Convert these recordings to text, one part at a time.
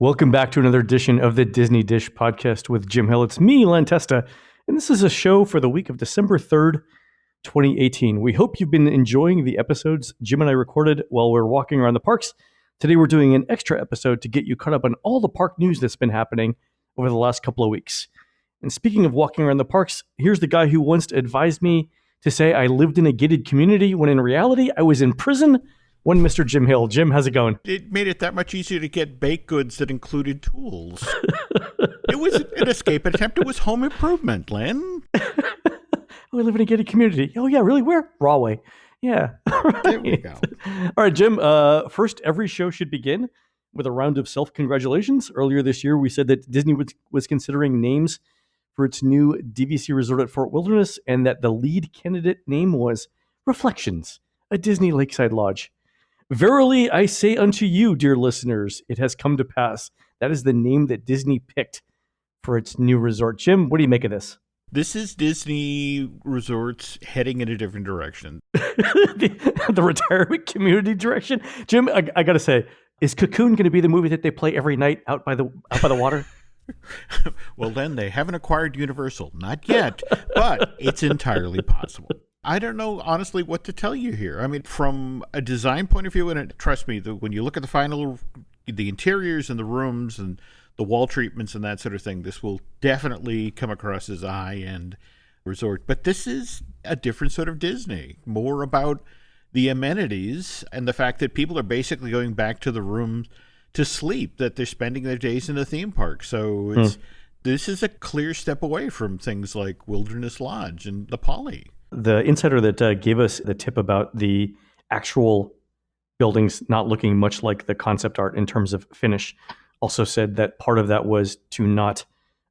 Welcome back to another edition of the Disney Dish podcast with Jim Hill. It's me, Len Testa, and this is a show for the week of December 3rd, 2018. We hope you've been enjoying the episodes Jim and I recorded while we're walking around the parks. Today we're doing an extra episode to get you caught up on all the park news that's been happening over the last couple of weeks. And speaking of walking around the parks, here's the guy who once advised me to say I lived in a gated community when in reality I was in prison. One Mr. Jim Hill. Jim, how's it going? It made it that much easier to get baked goods that included tools. It was an escape attempt. It was home improvement, Len. Oh, I live in a gated community. Oh, yeah, really? Where? Rahway. Yeah. Right. There we go. All right, Jim. First, every show should begin with a round of self-congratulations. Earlier this year, we said that Disney was considering names for its new DVC resort at Fort Wilderness, and that the lead candidate name was Reflections, a Disney Lakeside Lodge. Verily, I say unto you, dear listeners, it has come to pass. That is the name that Disney picked for its new resort. Jim, what do you make of this? This is Disney resorts heading in a different direction. the retirement community direction? Jim, I got to say, is Cocoon going to be the movie that they play every night out by the water? Well, then they haven't acquired Universal. Not yet, but it's entirely possible. I don't know, honestly, what to tell you here. I mean, from a design point of view, and trust me, when you look at the interiors and the rooms and the wall treatments and that sort of thing, this will definitely come across as a high-end resort. But this is a different sort of Disney, more about the amenities and the fact that people are basically going back to the rooms to sleep, that they're spending their days in a theme park. So this is a clear step away from things like Wilderness Lodge and the Poly. The insider that gave us the tip about the actual buildings not looking much like the concept art in terms of finish also said that part of that was to not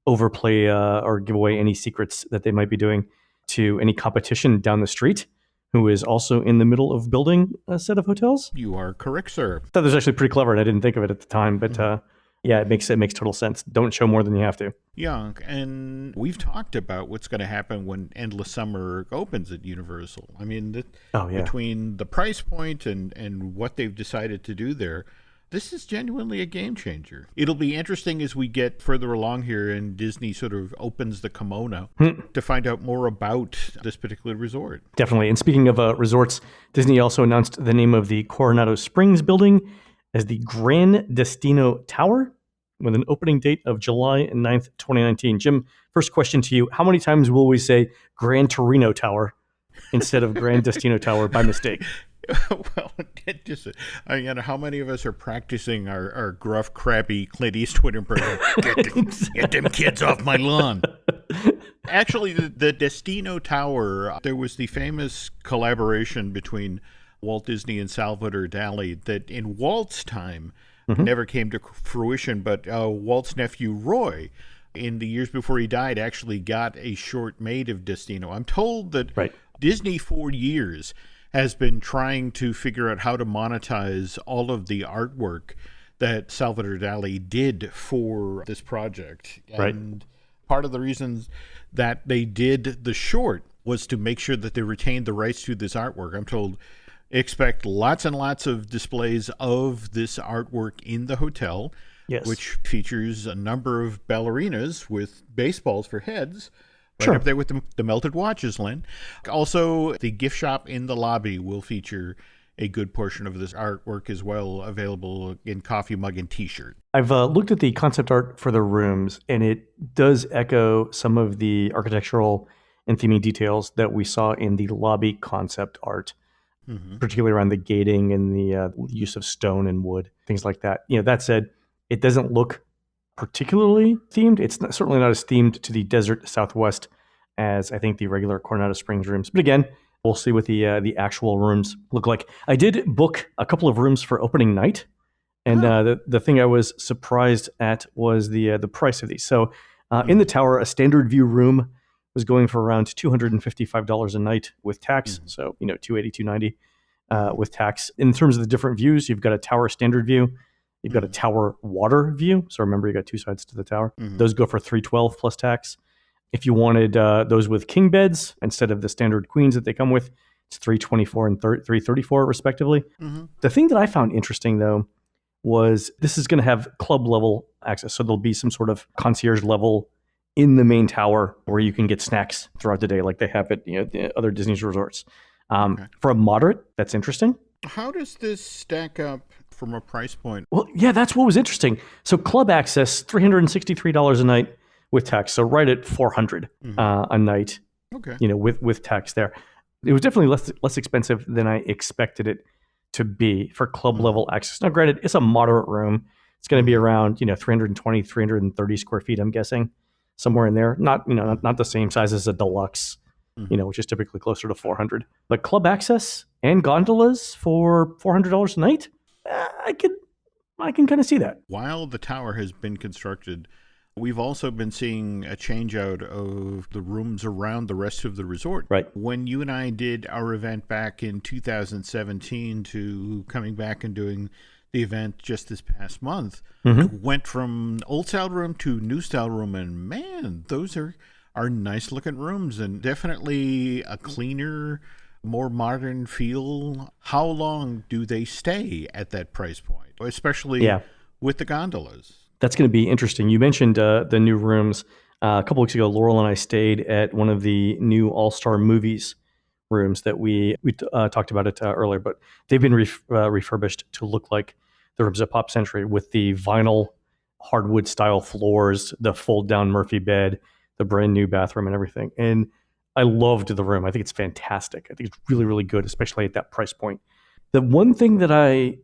overplay or give away any secrets that they might be doing to any competition down the street, who is also in the middle of building a set of hotels. You are correct, sir. I thought that was actually pretty clever, and I didn't think of it at the time, but yeah, it makes total sense. Don't show more than you have to. Yeah, and we've talked about what's going to happen when Endless Summer opens at Universal. I mean, between the price point and what they've decided to do there, this is genuinely a game changer. It'll be interesting as we get further along here and Disney sort of opens the kimono to find out more about this particular resort. Definitely. And speaking of resorts, Disney also announced the name of the Coronado Springs building as the Grand Destino Tower, with an opening date of July 9th, 2019. Jim, first question to you. How many times will we say Gran Torino Tower instead of Grand Destino Tower by mistake? Well, how many of us are practicing our gruff, crabby Clint Eastwood impression? Get them kids off my lawn. Actually, the Destino Tower, there was the famous collaboration between Walt Disney and Salvador Dali that in Walt's time never came to fruition, but Walt's nephew Roy, in the years before he died, actually got a short made of Destino. I'm told that Disney for years has been trying to figure out how to monetize all of the artwork that Salvador Dali did for this project. And part of the reasons that they did the short was to make sure that they retained the rights to this artwork. I'm told expect lots and lots of displays of this artwork in the hotel, which features a number of ballerinas with baseballs for heads. Right up there with the melted watches, Len. Also, the gift shop in the lobby will feature a good portion of this artwork as well, available in coffee mug and T-shirt. I've looked at the concept art for the rooms, and it does echo some of the architectural and theming details that we saw in the lobby concept art, particularly around the gating and the use of stone and wood, things like that. That said, it doesn't look particularly themed. It's certainly not as themed to the desert Southwest as I think the regular Coronado Springs rooms. But again, we'll see what the actual rooms look like. I did book a couple of rooms for opening night, and the thing I was surprised at was the price of these. So in the tower, a standard view room was going for around $255 a night with tax. So $280, $290 with tax. In terms of the different views, you've got a tower standard view. You've got a tower water view. So remember, you got two sides to the tower. Those go for $312 plus tax. If you wanted those with king beds instead of the standard queens that they come with, it's $324 and $334 respectively. The thing that I found interesting, though, was this is going to have club level access. So there'll be some sort of concierge level in the main tower where you can get snacks throughout the day like they have at the other Disney's resorts. For a moderate, that's interesting. How does this stack up from a price point? Well, yeah, that's what was interesting. So club access, $363 a night with tax. So right at $400 a night. Okay. With tax there. It was definitely less expensive than I expected it to be for club level access. Now, granted, it's a moderate room. It's going to be around 320, 330 square feet. I'm guessing somewhere in there. Not not the same size as a deluxe. Which is typically closer to 400. But club access and gondolas for $400 a night, I can kind of see that. While the tower has been constructed, we've also been seeing a change out of the rooms around the rest of the resort. Right. When you and I did our event back in 2017 to coming back and doing the event just this past month, went from old style room to new style room, and man, those are nice looking rooms and definitely a cleaner, more modern feel. How long do they stay at that price point, especially with the gondolas? That's going to be interesting. You mentioned the new rooms. A couple weeks ago, Laurel and I stayed at one of the new All-Star Movies rooms that we talked about it earlier, but they've been refurbished to look like the rooms at Pop Century with the vinyl hardwood style floors, the fold down Murphy bed, the brand new bathroom and everything. And I loved the room. I think it's fantastic. I think it's really, really good, especially at that price point. The one thing that I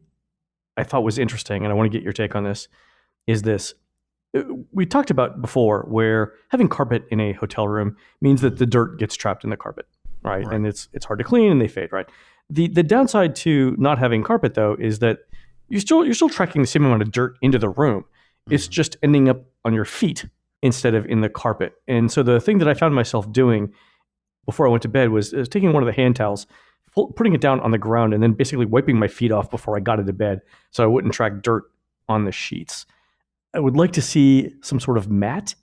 thought was interesting, and I want to get your take on this, is this. We talked about before where having carpet in a hotel room means that the dirt gets trapped in the carpet, right? And it's hard to clean and they fade, right? The downside to not having carpet, though, is that you're still tracking the same amount of dirt into the room. It's just ending up on your feet instead of in the carpet. And so the thing that I found myself doing before I went to bed was taking one of the hand towels, putting it down on the ground, and then basically wiping my feet off before I got into bed so I wouldn't track dirt on the sheets. I would like to see some sort of mat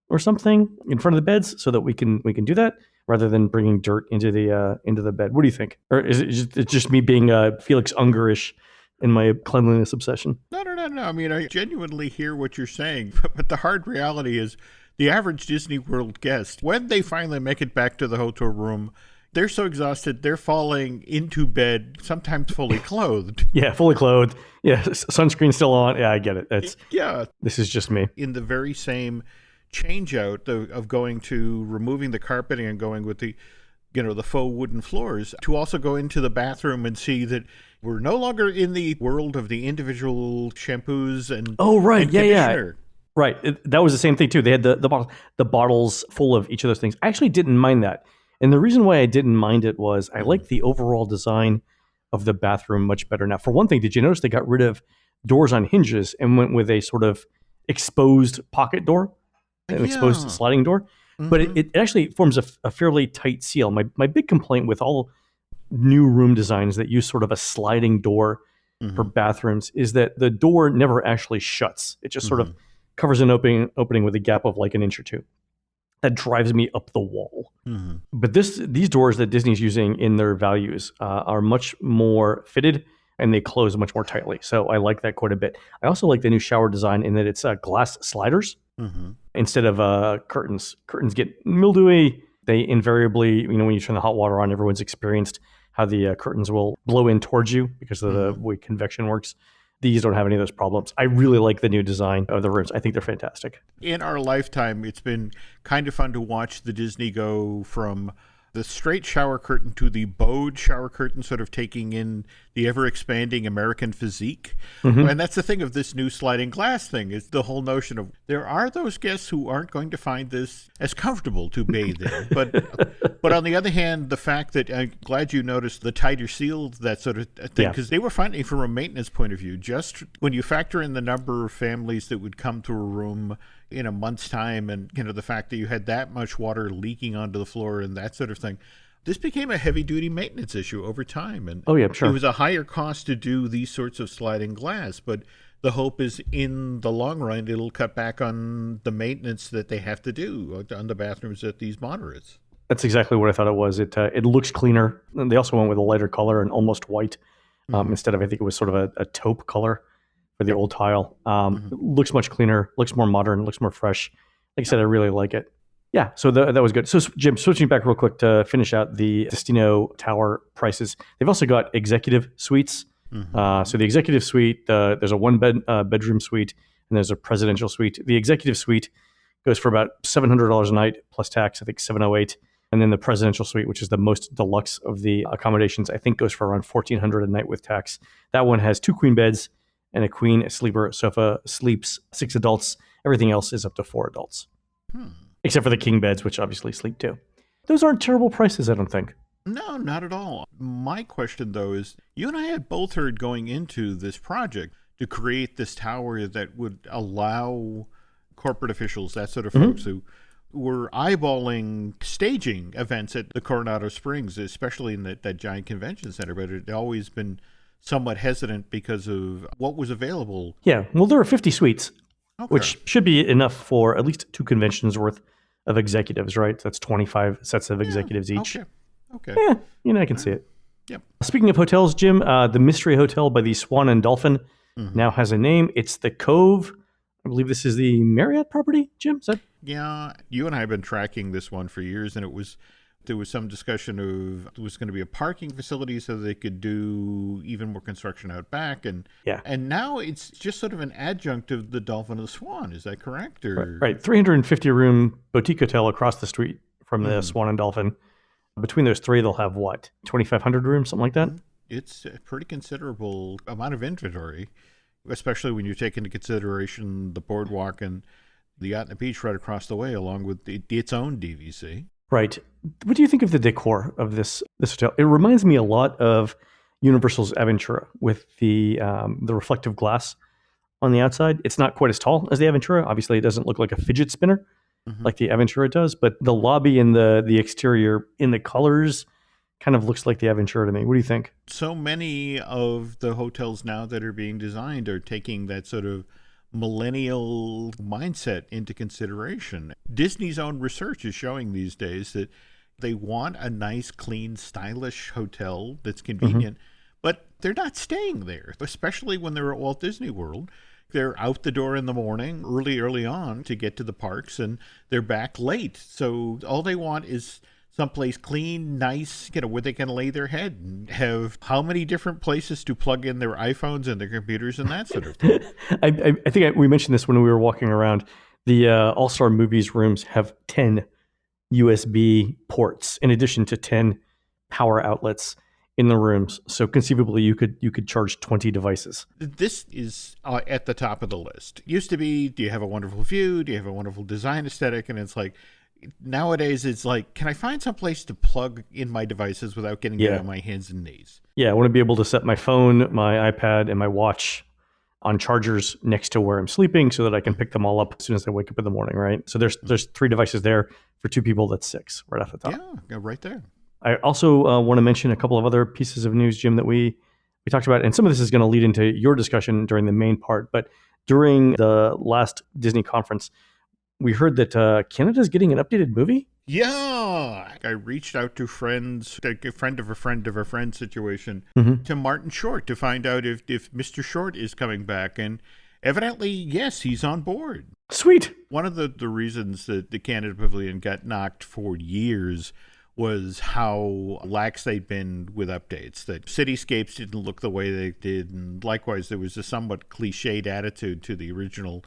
or something in front of the beds so that we can do that rather than bringing dirt into the bed. What do you think? Or is it just me being Felix Ungarish in my cleanliness obsession? No. I mean, I genuinely hear what you're saying, but the hard reality is the average Disney World guest, when they finally make it back to the hotel room, they're so exhausted, they're falling into bed, sometimes fully clothed. Yeah, fully clothed. Yeah, sunscreen still on. Yeah, I get it. This is just me. In the very same change out of going to removing the carpeting and going with the faux wooden floors, to also go into the bathroom and see that we're no longer in the world of the individual shampoos and conditioner. Right. That was the same thing too. They had the bottles full of each of those things. I actually didn't mind that. And the reason why I didn't mind it was I liked the overall design of the bathroom much better. Now, for one thing, did you notice they got rid of doors on hinges and went with a sort of exposed pocket door, an exposed sliding door? But it actually forms a fairly tight seal. My big complaint with all new room designs that use sort of a sliding door for bathrooms is that the door never actually shuts. It just sort of covers an opening with a gap of like an inch or two. That drives me up the wall. But these doors that Disney's using in their values are much more fitted and they close much more tightly. So I like that quite a bit. I also like the new shower design in that it's glass sliders instead of curtains. Curtains get mildewy. They invariably, when you turn the hot water on, everyone's experienced how the curtains will blow in towards you because of the way convection works. These don't have any of those problems. I really like the new design of the rooms. I think they're fantastic. In our lifetime, it's been kind of fun to watch the Disney go from the straight shower curtain to the bowed shower curtain, sort of taking in the ever-expanding American physique. And that's the thing of this new sliding glass thing, is the whole notion of there are those guests who aren't going to find this as comfortable to bathe in. But on the other hand, the fact that I'm glad you noticed the tighter seals, that sort of thing, because they were finding from a maintenance point of view, just when you factor in the number of families that would come to a room in a month's time and the fact that you had that much water leaking onto the floor and that sort of thing, this became a heavy-duty maintenance issue over time. And sure. It was a higher cost to do these sorts of sliding glass, but the hope is in the long run it'll cut back on the maintenance that they have to do on the bathrooms at these moderates. That's exactly what I thought it was. It looks cleaner. And they also went with a lighter color and almost white instead of, I think it was sort of a taupe color. for the old tile. Mm-hmm. It looks much cleaner, looks more modern, looks more fresh. Like I said, I really like it. Yeah, so that was good. So, Jim, switching back real quick to finish out the Destino Tower prices. They've also got executive suites. Mm-hmm. So the executive suite, there's a bedroom suite, and there's a presidential suite. The executive suite goes for about $700 a night plus tax. I think $708. And then the presidential suite, which is the most deluxe of the accommodations, I think goes for around $1,400 a night with tax. That one has 2 queen beds and a queen sleeper sofa. Sleeps 6 adults. Everything else is up to 4 adults, except for the king beds, which obviously sleep 2. Those aren't terrible prices, I don't think. No, not at all. My question, though, is you and I had both heard going into this project to create this tower that would allow corporate officials, that sort of folks who were eyeballing staging events at the Coronado Springs, especially in that giant convention center, but it had always been somewhat hesitant because of what was available. Yeah, well, there are 50 suites, Okay. which should be enough for at least 2 conventions worth of executives, right? That's 25 sets of executives each. Okay. Yeah, I can see it. Yep. Speaking of hotels, Jim, the Mystery Hotel by the Swan and Dolphin now has a name. It's the Cove. I believe this is the Marriott property, Jim? Is that? Yeah, you and I have been tracking this one for years, and there was some discussion of it was going to be a parking facility so they could do even more construction out back, and now it's just sort of an adjunct of the Dolphin and the Swan. Is that correct? Or Right. 350-room boutique hotel across the street from the Swan and Dolphin. Between those 3, they'll have what? 2,500 rooms, something like that? It's a pretty considerable amount of inventory, especially when you take into consideration the boardwalk and the yacht and the beach right across the way, along with its own DVC. Right. What do you think of the decor of this hotel? It reminds me a lot of Universal's Adventura with the reflective glass on the outside. It's not quite as tall as the Adventura. Obviously, it doesn't look like a fidget spinner like the Adventura does, but the lobby and the exterior in the colors kind of looks like the Adventura to me. What do you think? So many of the hotels now that are being designed are taking that sort of millennial mindset into consideration. Disney's own research is showing these days that they want a nice, clean, stylish hotel that's convenient, but they're not staying there, especially when they're at Walt Disney World. They're out the door in the morning, early on to get to the parks, and they're back late. So all they want is someplace clean, nice, where they can lay their head and have how many different places to plug in their iPhones and their computers and that sort of thing. I think we mentioned this when we were walking around. The All-Star Movies rooms have 10 USB ports in addition to 10 power outlets in the rooms. So conceivably, you could charge 20 devices. This is at the top of the list. It used to be, do you have a wonderful view? Do you have a wonderful design aesthetic? And it's like, nowadays, it's like, can I find some place to plug in my devices without getting down on my hands and knees? Yeah, I want to be able to set my phone, my iPad, and my watch on chargers next to where I'm sleeping so that I can pick them all up as soon as I wake up in the morning, right? So there's 3 devices there. For 2 people, that's 6 right off the top. Yeah, right there. I also want to mention a couple of other pieces of news, Jim, that we talked about. And some of this is going to lead into your discussion during the main part. But during the last Disney conference, we heard that Canada's getting an updated movie. Yeah. I reached out to friends, like a friend of a friend of a friend situation, to Martin Short to find out if Mr. Short is coming back. And evidently, yes, he's on board. Sweet. One of the reasons that the Canada Pavilion got knocked for years was how lax they'd been with updates, that cityscapes didn't look the way they did, and likewise there was a somewhat cliched attitude to the original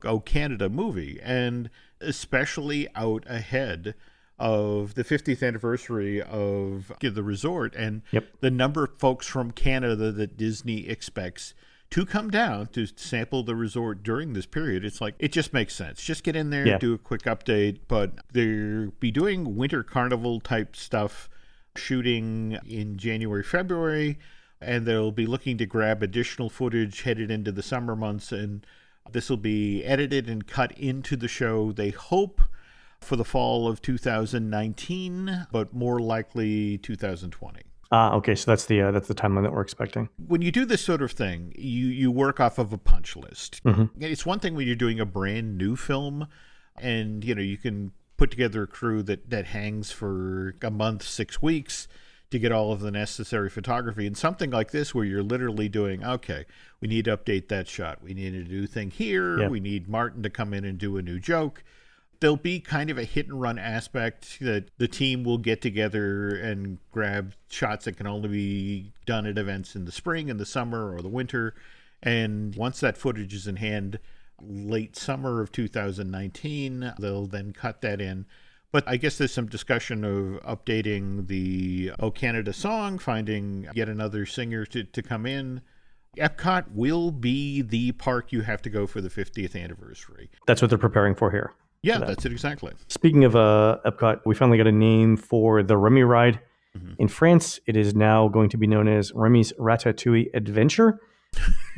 O Canada movie, and especially out ahead of the 50th anniversary of the resort and the number of folks from Canada that Disney expects to come down to sample the resort during this period. It's like, it just makes sense. Just get in there, do a quick update, but they'll be doing winter carnival type stuff, shooting in January, February, and they'll be looking to grab additional footage headed into the summer months, and this will be edited and cut into the show, they hope, for the fall of 2019, but more likely 2020. Okay, so that's the timeline that we're expecting. When you do this sort of thing, you work off of a punch list. It's one thing when you're doing a brand new film, and you can put together a crew that hangs for a month, 6 weeks to get all of the necessary photography. And something like this where you're literally doing, okay, we need to update that shot. We need to do a thing here. Yeah. We need Martin to come in and do a new joke. There'll be kind of a hit and run aspect that the team will get together and grab shots that can only be done at events in the spring, in the summer, or the winter. And once that footage is in hand, late summer of 2019, they'll then cut that in. But I guess there's some discussion of updating the O Canada song, finding yet another singer to come in. Epcot will be the park you have to go for the 50th anniversary. That's what they're preparing for here. Yeah, that's it exactly. Speaking of Epcot, we finally got a name for the Remy ride. Mm-hmm. In France, it is now going to be known as Remy's Ratatouille Adventure.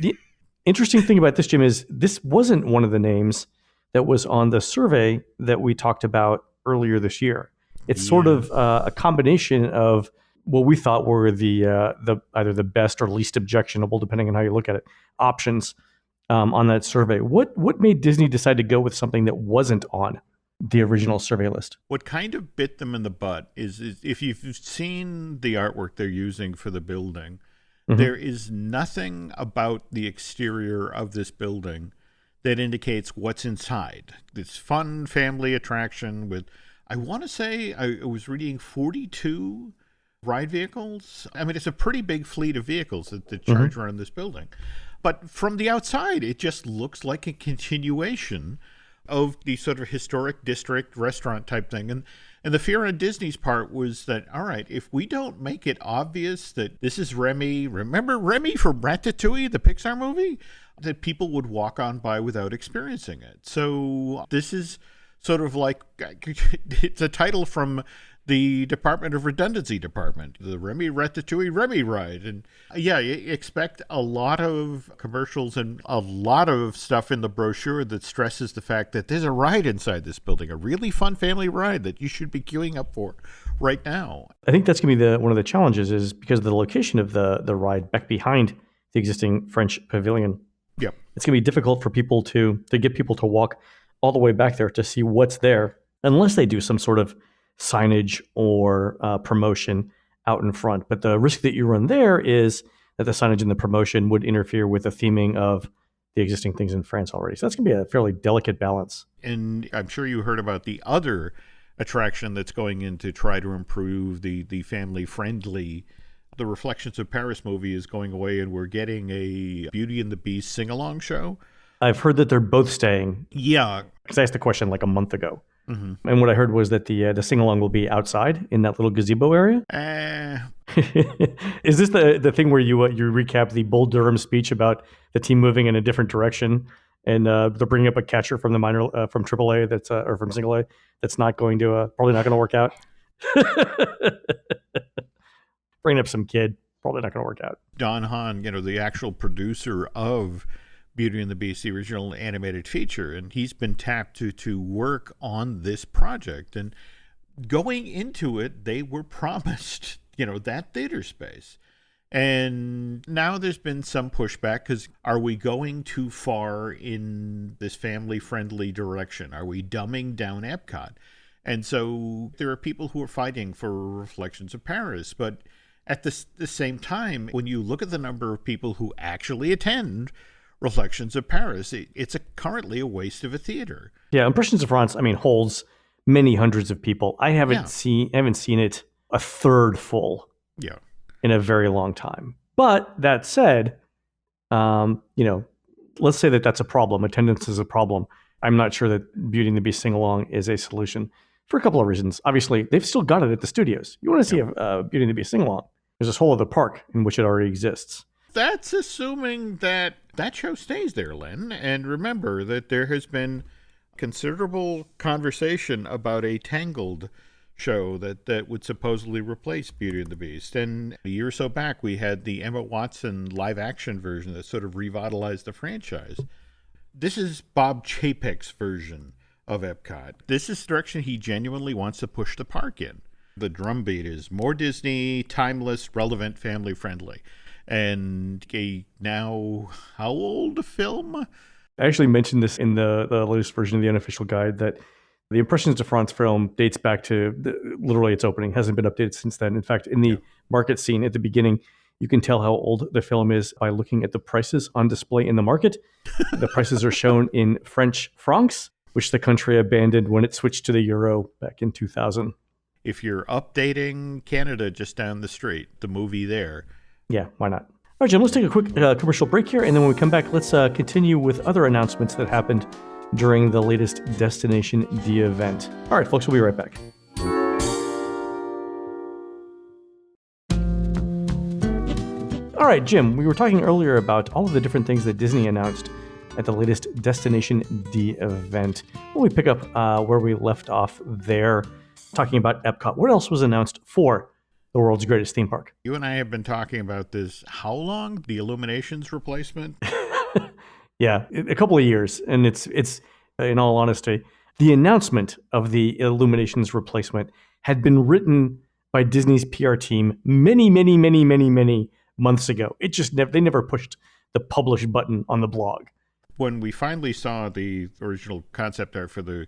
The interesting thing about this, Jim, is this wasn't one of the names that was on the survey that we talked about earlier this year. It's sort of a combination of what we thought were the either the best or least objectionable, depending on how you look at it, options on that survey. What made Disney decide to go with something that wasn't on the original survey list? What kind of bit them in the butt is if you've seen the artwork they're using for the building, mm-hmm. there is nothing about the exterior of this building that indicates what's inside. This fun family attraction with, I want to say, I was reading 42 ride vehicles. I mean, it's a pretty big fleet of vehicles that charge mm-hmm. around this building. But from the outside, it just looks like a continuation of the sort of historic district restaurant type thing. And the fear on Disney's part was that, all right, if we don't make it obvious that this is Remy, remember Remy from Ratatouille, the Pixar movie, that people would walk on by without experiencing it. So this is sort of like, it's a title from the Department of Redundancy Department, the Remy Ratatouille Remy ride. And yeah, you expect a lot of commercials and a lot of stuff in the brochure that stresses the fact that there's a ride inside this building, a really fun family ride that you should be queuing up for right now. I think that's going to be one of the challenges, is because of the location of the ride back behind the existing French pavilion. Yep. It's going to be difficult for people to get people to walk all the way back there to see what's there, unless they do some sort of signage or promotion out in front. But the risk that you run there is that the signage and the promotion would interfere with the theming of the existing things in France already. So that's going to be a fairly delicate balance. And I'm sure you heard about the other attraction that's going in to try to improve the family-friendly. The Reflections of Paris movie is going away, and we're getting a Beauty and the Beast sing-along show. I've heard that they're both staying. Yeah. Because I asked the question like a month ago. Mm-hmm. And what I heard was that the sing-along will be outside in that little gazebo area. Is this the thing where you recap the Bull Durham speech about the team moving in a different direction, and they're bringing up a catcher from the minor from AAA that's or from Single A that's not going to probably not going to work out. Bringing up some kid, probably not going to work out. Don Hahn, the actual producer of Beauty and the Beast, the original animated feature, and he's been tapped to work on this project. And going into it, they were promised, that theater space. And now there's been some pushback because are we going too far in this family-friendly direction? Are we dumbing down Epcot? And so there are people who are fighting for Reflections of Paris, but at the same time, when you look at the number of people who actually attend Reflections of Paris, it's currently a waste of a theater. Yeah, Impressions of France, holds many hundreds of people. I haven't seen it a third full. Yeah. In a very long time. But that said, let's say that that's a problem. Attendance is a problem. I'm not sure that Beauty and the Beast sing-along is a solution for a couple of reasons. Obviously, they've still got it at the studios. You want to see a Beauty and the Beast sing-along, there's this whole other park in which it already exists. That's assuming that show stays there, Len. And remember that there has been considerable conversation about a Tangled show that would supposedly replace Beauty and the Beast. And a year or so back, we had the Emma Watson live-action version that sort of revitalized the franchise. This is Bob Chapek's version of Epcot. This is the direction he genuinely wants to push the park in. The drumbeat is more Disney, timeless, relevant, family-friendly. And a now, how old a film? I actually mentioned this in the latest version of the unofficial guide, that the Impressions of France film dates back to literally its opening, hasn't been updated since then. In fact, in the market scene at the beginning. You can tell how old the film is by looking at the prices on display in the market. The prices are shown in French francs, which the country abandoned when it switched to the euro back in 2000. If you're updating Canada just down the street, the movie there. Yeah, why not? All right, Jim, let's take a quick commercial break here, and then when we come back, let's continue with other announcements that happened during the latest Destination D event. All right, folks, we'll be right back. All right, Jim, we were talking earlier about all of the different things that Disney announced at the latest Destination D event. When we pick up where we left off there, talking about Epcot, what else was announced for the world's greatest theme park? You and I have been talking about this how long? The Illuminations replacement? Yeah, a couple of years. And it's in all honesty, the announcement of the Illuminations replacement had been written by Disney's PR team many months ago. It just they never pushed the publish button on the blog. When we finally saw the original concept art for the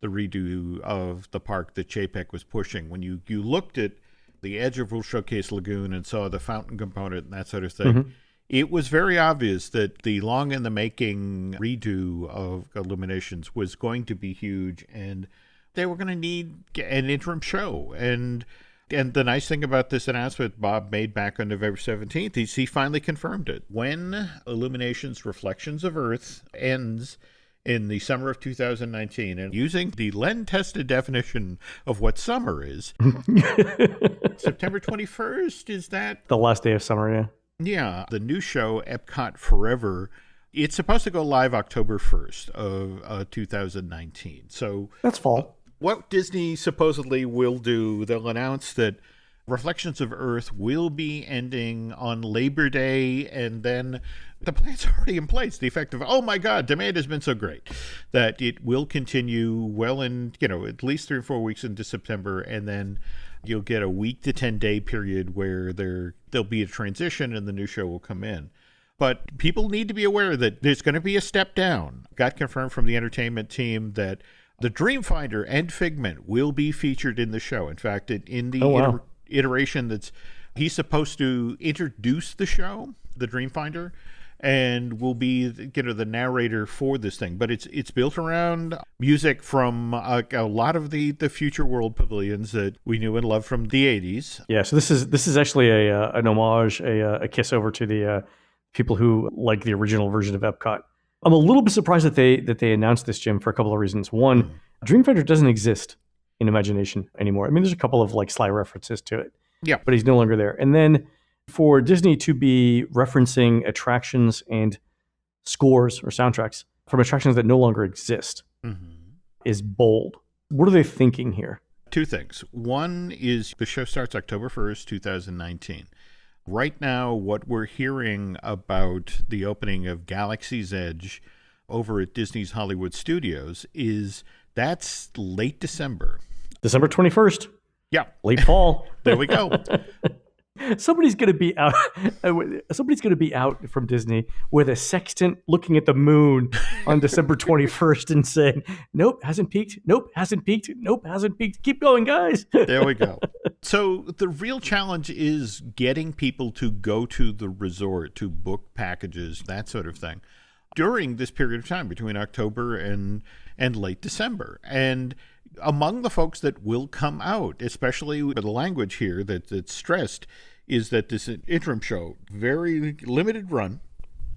redo of the park that Chapek was pushing, when you looked at the edge of World Showcase Lagoon and saw the fountain component and that sort of thing, it was very obvious that the long in the making redo of Illuminations was going to be huge, and they were going to need an interim show. And the nice thing about this announcement Bob made back on November 17th is he finally confirmed it. When Illuminations Reflections of Earth ends in the summer of 2019, and using the Len Testa definition of what summer is, September 21st, is that? The last day of summer, yeah. Yeah, the new show, Epcot Forever, it's supposed to go live October 1st of 2019. So that's fall. What Disney supposedly will do, they'll announce that Reflections of Earth will be ending on Labor Day, and then the plan's already in place. The effect of, oh my God, demand has been so great that it will continue well in, at least 3 or 4 weeks into September, and then you'll get a week to 10-day period where there'll be a transition and the new show will come in. But people need to be aware that there's going to be a step down. Got confirmed from the entertainment team that the Dreamfinder and Figment will be featured in the show. In fact, in the iteration that's he's supposed to introduce the show, the Dreamfinder, and will be the narrator for this thing. But it's built around music from a lot of the Future World pavilions that we knew and loved from the 80s. Yeah, so this is actually an homage, a kiss over to the people who like the original version of Epcot. I'm a little bit surprised that they announced this, Jim, for a couple of reasons. One, Dreamfinder doesn't exist in Imagination anymore. I mean, there's a couple of sly references to it. Yeah. But he's no longer there. And then for Disney to be referencing attractions and scores or soundtracks from attractions that no longer exist is bold. What are they thinking here? 2 things. One is the show starts October 1st, 2019. Right now, what we're hearing about the opening of Galaxy's Edge over at Disney's Hollywood Studios is that's late December. December 21st. Yeah. Late fall. There we go. Somebody's going to be out. Somebody's going to be out from Disney with a sextant looking at the moon on December 21st and saying, "Nope, hasn't peaked. Nope, hasn't peaked. Nope, hasn't peaked. Keep going, guys." There we go. So the real challenge is getting people to go to the resort, to book packages, that sort of thing, during this period of time between October and late December. And among the folks that will come out, especially with the language here that's stressed, is that this interim show, very limited run.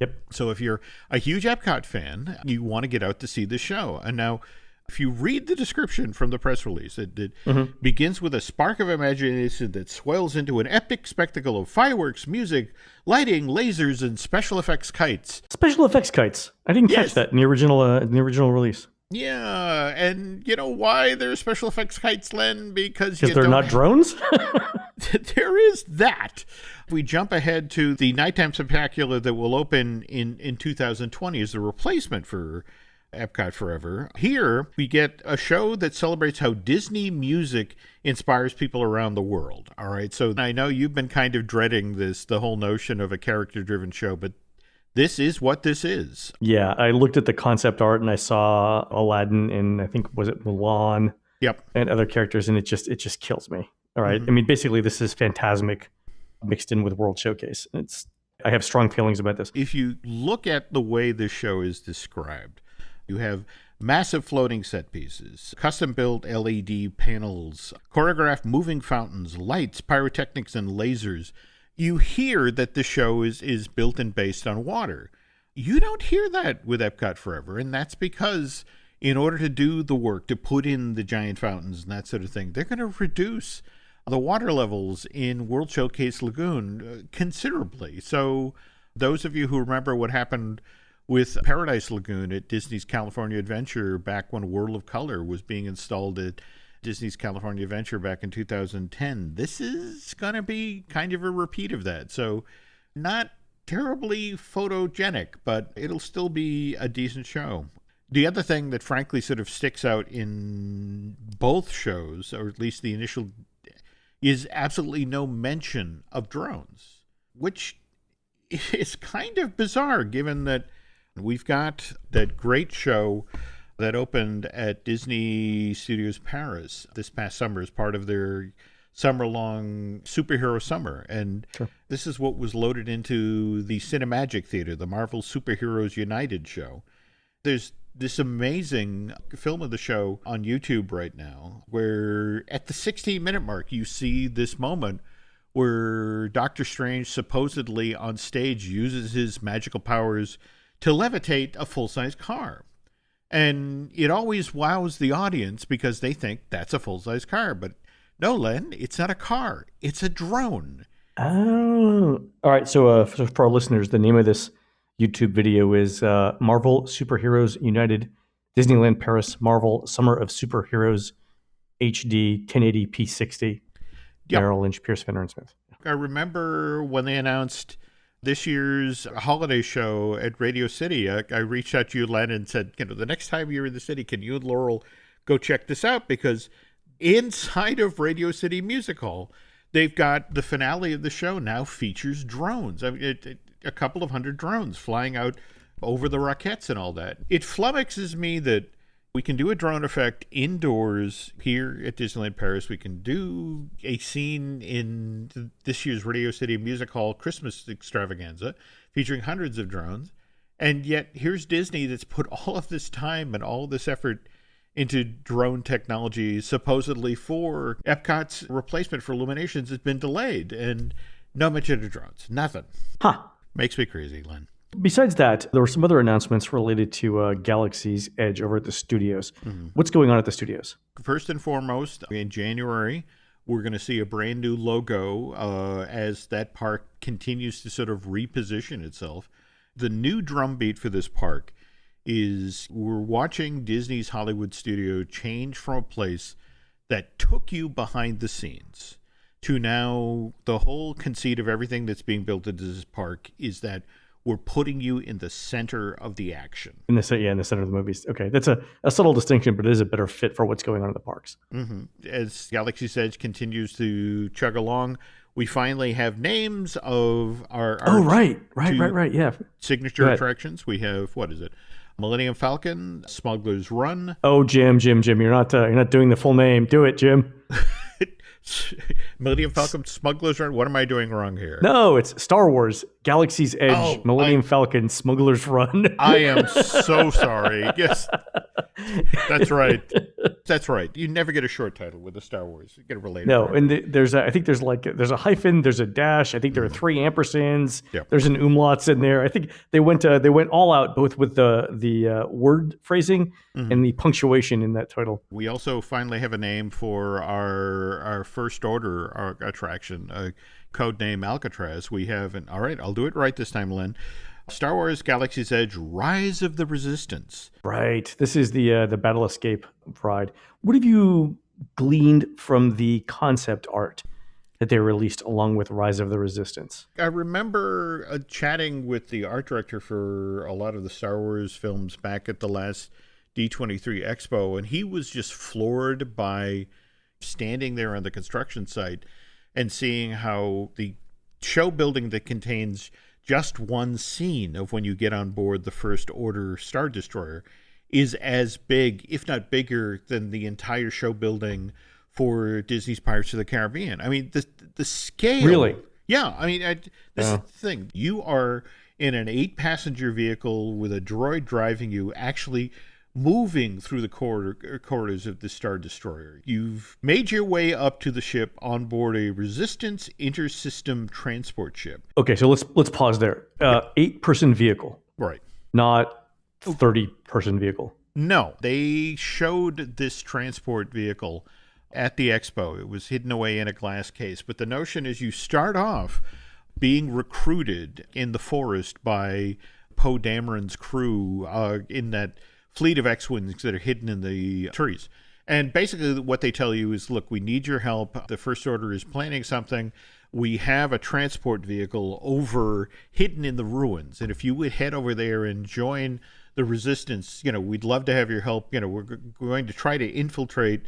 Yep. So if you're a huge Epcot fan, you want to get out to see the show. And now, if you read the description from the press release, it begins with a spark of imagination that swells into an epic spectacle of fireworks, music, lighting, lasers, and special effects kites. Special effects kites. I didn't catch that in the original release. Yeah, and you know why there's special effects kites, Len? Because they're not drones? There is that. We jump ahead to the nighttime spectacular that will open in 2020 as the replacement for Epcot Forever. Here, we get a show that celebrates how Disney music inspires people around the world. All right, so I know you've been kind of dreading the whole notion of a character-driven show, but this is what this is. Yeah, I looked at the concept art and I saw Aladdin and I think, was it Mulan? Yep. And other characters, and it just kills me. All right. I mean, basically, this is Fantasmic mixed in with World Showcase. I have strong feelings about this. If you look at the way this show is described, you have massive floating set pieces, custom-built LED panels, choreographed moving fountains, lights, pyrotechnics, and lasers. You hear that the show is built and based on water. You don't hear that with Epcot Forever, and that's because in order to do the work, to put in the giant fountains and that sort of thing, they're going to reduce the water levels in World Showcase Lagoon considerably. So those of you who remember what happened with Paradise Lagoon at Disney's California Adventure back when World of Color was being installed at Disney's California Adventure back in 2010, this is going to be kind of a repeat of that. So not terribly photogenic, but it'll still be a decent show. The other thing that frankly sort of sticks out in both shows, or at least the initial, is absolutely no mention of drones, which is kind of bizarre given that we've got that great show that opened at Disney Studios Paris this past summer as part of their summer-long superhero summer. And Sure. This is what was loaded into the Cinemagic Theater, the Marvel Superheroes United show. There's this amazing film of the show on YouTube right now where at the 16-minute mark you see this moment where Doctor Strange supposedly on stage uses his magical powers to levitate a full-size car. And it always wows the audience because they think that's a full-size car. But no, Len, it's not a car. It's a drone. Oh. All right. So for our listeners, the name of this YouTube video is Marvel Superheroes United Disneyland Paris Marvel Summer of Superheroes HD 1080 P60. Yep. Merrill Lynch, Pierce, Fenner, and Smith. I remember when they announced this year's holiday show at Radio City, I reached out to you, Len, and said, the next time you're in the city, can you and Laurel go check this out? Because inside of Radio City Music Hall, they've got the finale of the show now features drones. I mean, a couple of hundred drones flying out over the Rockettes and all that. It flummoxes me that we can do a drone effect indoors here at Disneyland Paris. We can do a scene in this year's Radio City Music Hall Christmas extravaganza featuring hundreds of drones. And yet here's Disney that's put all of this time and all this effort into drone technology, supposedly for Epcot's replacement for Illuminations has been delayed. And no mention of drones. Nothing. Huh. Makes me crazy, Len. Besides that, there were some other announcements related to Galaxy's Edge over at the studios. Mm-hmm. What's going on at the studios? First and foremost, in January, we're going to see a brand new logo as that park continues to sort of reposition itself. The new drumbeat for this park is we're watching Disney's Hollywood studio change from a place that took you behind the scenes to now the whole conceit of everything that's being built into this park is that we're putting you in the center of the action. In the center of the movies. Okay, that's a subtle distinction, but it is a better fit for what's going on in the parks. Mm-hmm. As Galaxy's Edge continues to chug along, we finally have names of our right, yeah. signature attractions. We have, what is it? Millennium Falcon, Smuggler's Run. Oh, Jim, you're not doing the full name. Do it, Jim. Millennium Falcon, Smuggler's Run. What am I doing wrong here? No, it's Star Wars, Galaxy's Edge, Millennium Falcon, Smuggler's Run. I am so sorry. Yes, that's right. That's right. You never get a short title with a Star Wars. You get a related. No, and there's a hyphen, there's a dash. I think there are 3 ampersands. Yep. There's an umlauts in there. I think they went all out both with the word phrasing and the punctuation in that title. We also finally have a name for our First Order attraction, code name Alcatraz. We have all right, I'll do it right this time, Len. Star Wars Galaxy's Edge, Rise of the Resistance. Right. This is the Battle Escape ride. What have you gleaned from the concept art that they released along with Rise of the Resistance? I remember chatting with the art director for a lot of the Star Wars films back at the last D23 Expo, and he was just floored by standing there on the construction site and seeing how the show building that contains just one scene of when you get on board the First Order Star Destroyer is as big, if not bigger, than the entire show building for Disney's Pirates of the Caribbean. I mean, the scale really Yeah, I mean, this is the thing. You are in an 8-passenger vehicle with a droid driving you, actually moving through the corridors of the Star Destroyer. You've made your way up to the ship on board a Resistance intersystem transport ship. Okay, so let's pause there. 8-person vehicle, Right. not 30-person vehicle. No, they showed this transport vehicle at the expo. It was hidden away in a glass case. But the notion is you start off being recruited in the forest by Poe Dameron's crew in that fleet of X-Wings that are hidden in the trees. And basically what they tell you is, look, we need your help. The First Order is planning something. We have a transport vehicle hidden in the ruins. And if you would head over there and join the Resistance, we'd love to have your help. We're going to try to infiltrate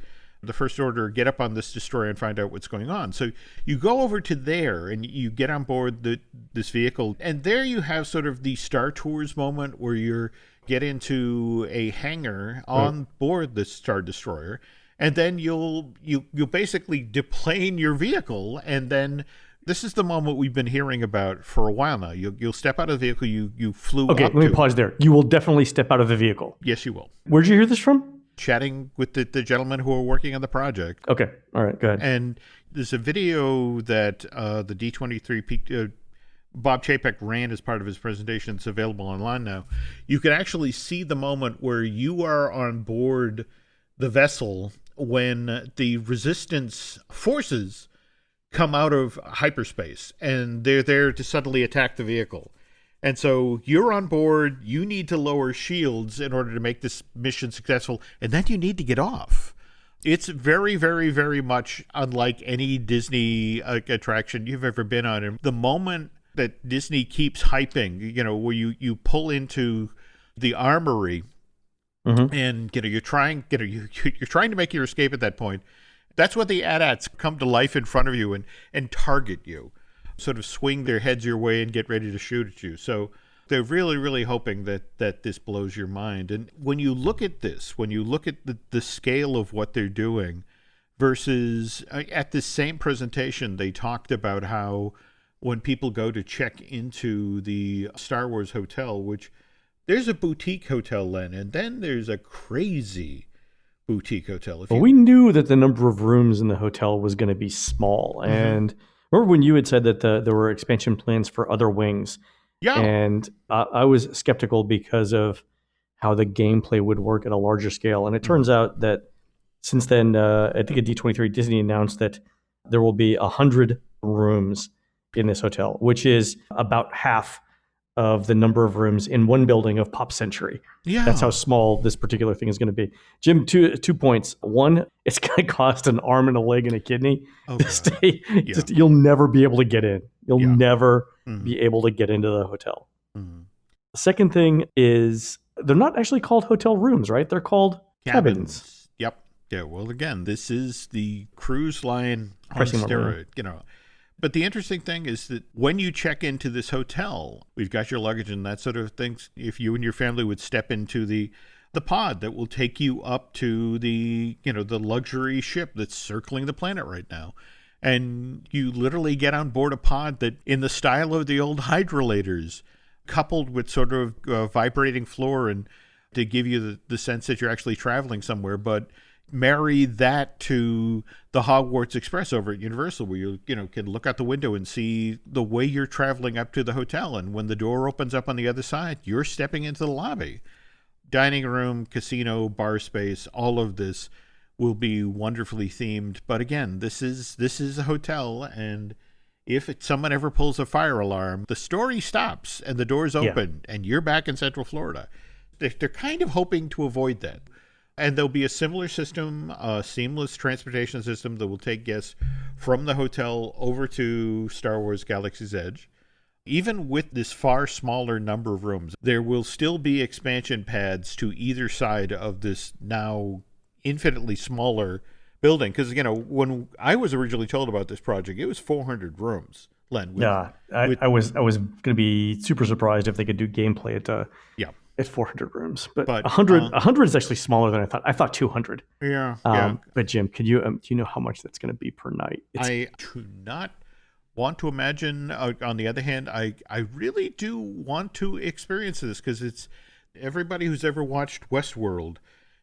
the First Order, get up on this destroyer and find out what's going on. So you go over to there and you get on board this vehicle. And there you have sort of the Star Tours moment where you get into a hangar on board the Star Destroyer. And then you'll basically deplane your vehicle, and then this is the moment we've been hearing about for a while now. You'll step out of the vehicle you flew Okay, up let me to. pause there. You will definitely step out of the vehicle. Yes, you will. Where'd you hear this from? Chatting with the gentlemen who are working on the project. Okay, all right, go ahead. And there's a video that the D23 Bob Chapek ran as part of his presentation. It's available online now. You can actually see the moment where you are on board the vessel when the Resistance forces come out of hyperspace and they're there to suddenly attack the vehicle. And so you're on board, you need to lower shields in order to make this mission successful, and then you need to get off. It's very, very, very much unlike any Disney attraction you've ever been on. And the moment that Disney keeps hyping, where you pull into the armory, and you're trying to make your escape at that point. That's when the AT-ATs come to life in front of you and target you, sort of swing their heads your way and get ready to shoot at you. So they're really, really hoping that this blows your mind. And when you look at this, when you look at the scale of what they're doing versus at this same presentation, they talked about how when people go to check into the Star Wars hotel, which there's a boutique hotel, Len, and then there's a crazy boutique hotel. Well, we knew that the number of rooms in the hotel was going to be small. And remember when you had said that there were expansion plans for other wings? Yeah. And I was skeptical because of how the gameplay would work at a larger scale. And it turns out that since then, I think at D23, Disney announced that there will be 100 rooms in this hotel, which is about half of the number of rooms in one building of Pop Century. Yeah. That's how small this particular thing is going to be. Jim, two points. One, it's going to cost an arm and a leg and a kidney to stay. Yeah. You'll never be able to get in. You'll never be able to get into the hotel. The second thing is they're not actually called hotel rooms, right? They're called cabins. Yep. Yeah. Well, again, this is the cruise line on steroid, But the interesting thing is that when you check into this hotel, we've got your luggage and that sort of thing. If you and your family would step into the pod that will take you up to the luxury ship that's circling the planet right now, and you literally get on board a pod that, in the style of the old hydrolators, coupled with sort of vibrating floor and to give you the sense that you're actually traveling somewhere, but marry that to the Hogwarts Express over at Universal, where you can look out the window and see the way you're traveling up to the hotel, and when the door opens up on the other side, you're stepping into the lobby. Dining room, casino, bar space, all of this will be wonderfully themed. But again, this is a hotel, and if someone ever pulls a fire alarm, the story stops and the doors open and you're back in Central Florida. They're kind of hoping to avoid that. And there'll be a similar system, a seamless transportation system that will take guests from the hotel over to Star Wars Galaxy's Edge. Even with this far smaller number of rooms, there will still be expansion pads to either side of this now infinitely smaller building. Because, when I was originally told about this project, it was 400 rooms, Len. I was going to be super surprised if they could do gameplay at 400 rooms, but 100 is actually smaller than I thought. I thought 200. Yeah. But Jim, do you know how much that's going to be per night? I do not want to imagine. On the other hand, I really do want to experience this because it's everybody who's ever watched Westworld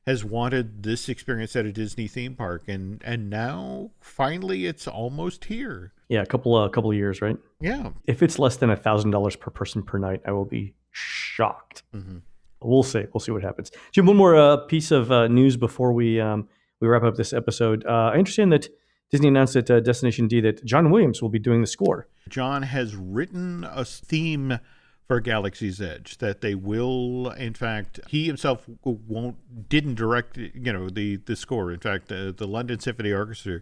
has wanted this experience at a Disney theme park, and now finally it's almost here. Yeah, a couple of years, right? Yeah. If it's less than $1,000 per person per night, I will be shocked. Mm-hmm. We'll see. We'll see what happens. Jim, one more piece of news before we wrap up this episode. I understand that Disney announced at Destination D that John Williams will be doing the score. John has written a theme for Galaxy's Edge that they will, in fact, he himself didn't direct, the score. In fact, the London Symphony Orchestra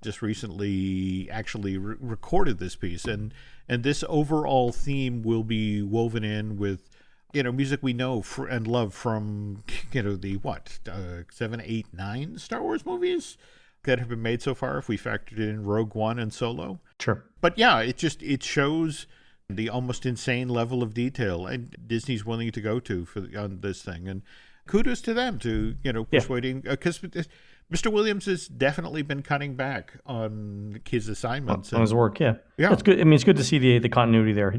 just recently actually recorded this piece, and this overall theme will be woven in with music we know and love from the 7, 8, 9 Star Wars movies that have been made so far, if we factored in Rogue One and Solo. Sure. But yeah, it shows the almost insane level of detail and Disney's willing to go to on this thing, and kudos to them to persuading, because Mr. Williams has definitely been cutting back on his assignments on his work. Yeah, yeah, it's good. I mean, it's good to see the continuity there.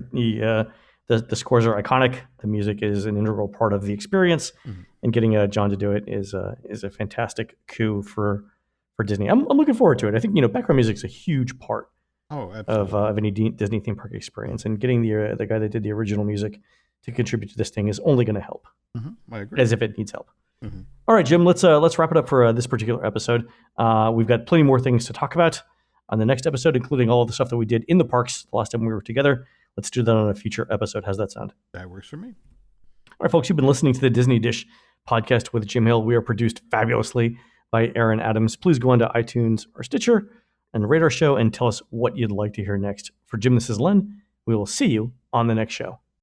The scores are iconic. The music is an integral part of the experience, and getting John to do it is a fantastic coup for Disney. I'm looking forward to it. I think background music is a huge part of any Disney theme park experience, and getting the guy that did the original music to contribute to this thing is only going to help. I agree. As if it needs help. All right, Jim, let's wrap it up for this particular episode. We've got plenty more things to talk about on the next episode, including all of the stuff that we did in the parks the last time we were together. Let's do that on a future episode. How's that sound? That works for me. All right, folks, you've been listening to the Disney Dish podcast with Jim Hill. We are produced fabulously by Aaron Adams. Please go on to iTunes or Stitcher and rate our show and tell us what you'd like to hear next. For Jim, this is Len. We will see you on the next show.